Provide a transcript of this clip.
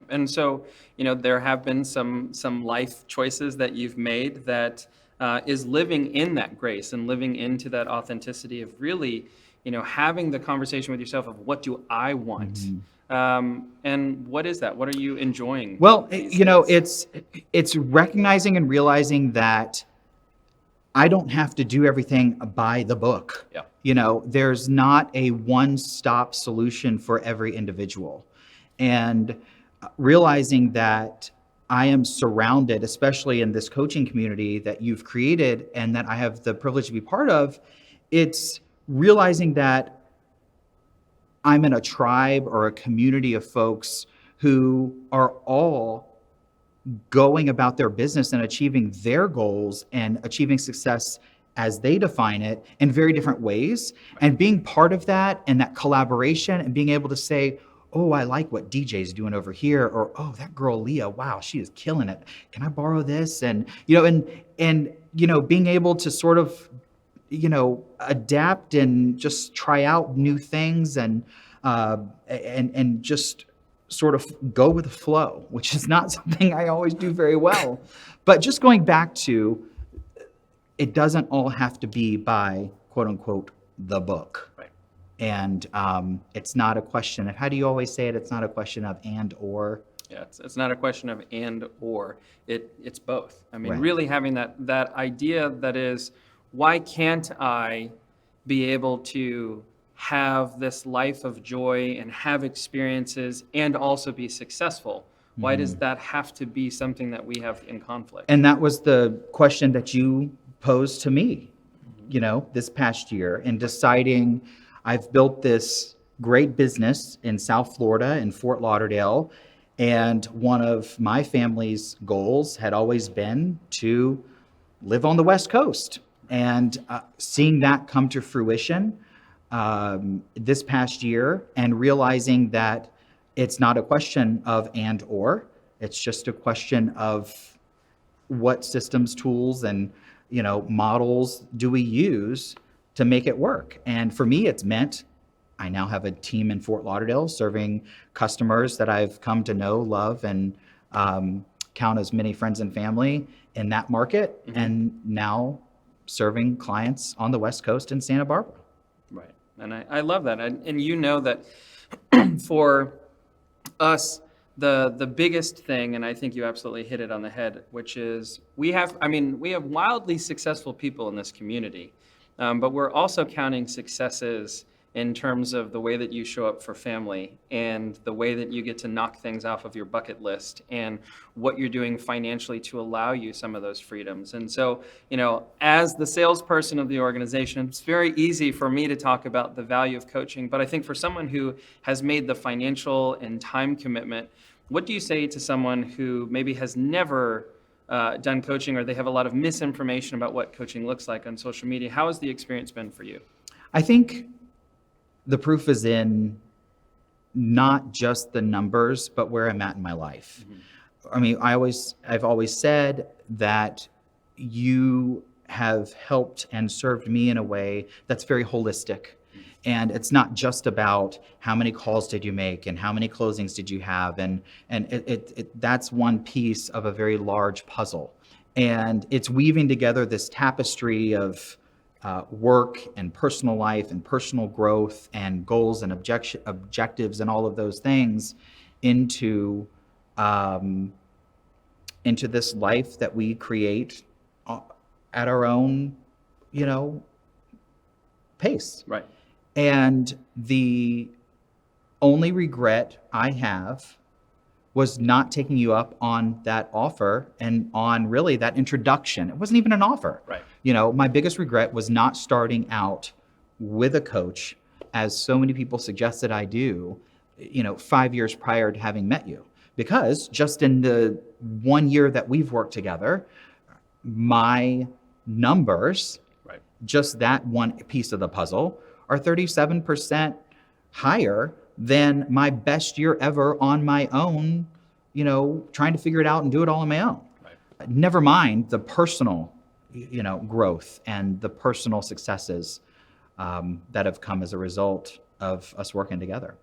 And so, there have been some life choices that you've made that is living in that grace and living into that authenticity of really, having the conversation with yourself of what do I want, Mhm. and what is that? What are you enjoying Well, these days? it's recognizing and realizing that I don't have to do everything by the book. Yeah. There's not a one-stop solution for every individual. And realizing that I am surrounded, especially in this coaching community that you've created and that I have the privilege to be part of, it's realizing that I'm in a tribe or a community of folks who are all going about their business and achieving their goals and achieving success as they define it in very different ways. And being part of that and that collaboration and being able to say, oh, I like what DJ's doing over here, or oh, that girl Leah, wow, she is killing it. Can I borrow this? And being able to sort of adapt and just try out new things and just sort of go with the flow, which is not something I always do very well. But just going back to, it doesn't all have to be by quote unquote the book. Right. And it's not a question of, how do you always say it? It's not a question of and or. Yeah, it's not a question of and or. It's both. I mean, Right. really having that idea that is, why can't I be able to have this life of joy and have experiences and also be successful? Why does that have to be something that we have in conflict? And that was the question that you posed to me, this past year, in deciding I've built this great business in South Florida, in Fort Lauderdale, and one of my family's goals had always been to live on the West Coast. And seeing that come to fruition this past year and realizing that it's not a question of and or, it's just a question of what systems, tools, and models do we use to make it work. And for me, it's meant I now have a team in Fort Lauderdale serving customers that I've come to know, love, and count as many friends and family in that market, and now serving clients on the West Coast in Santa Barbara. Right. And I love that. And that for us, the biggest thing, and I think you absolutely hit it on the head, which is we have wildly successful people in this community, but we're also counting successes in terms of the way that you show up for family and the way that you get to knock things off of your bucket list and what you're doing financially to allow you some of those freedoms. And so, as the salesperson of the organization, it's very easy for me to talk about the value of coaching, but I think for someone who has made the financial and time commitment, what do you say to someone who maybe has never done coaching, or they have a lot of misinformation about what coaching looks like on social media? How has the experience been for you? I think the proof is in not just the numbers, but where I'm at in my life. I mean, I've always said that you have helped and served me in a way that's very holistic. And it's not just about how many calls did you make and how many closings did you have, and that's one piece of a very large puzzle. And it's weaving together this tapestry of work and personal life and personal growth and goals and objectives and all of those things into this life that we create at our own, pace. Right. And the only regret I have was not taking you up on that offer and on really that introduction. It wasn't even an offer. Right. My biggest regret was not starting out with a coach, as so many people suggested I do, 5 years prior to having met you. Because just in the 1 year that we've worked together, my numbers, Right. just that one piece of the puzzle, are 37% higher than my best year ever on my own, trying to figure it out and do it all on my own. Right. Never mind the personal, growth and the personal successes that have come as a result of us working together.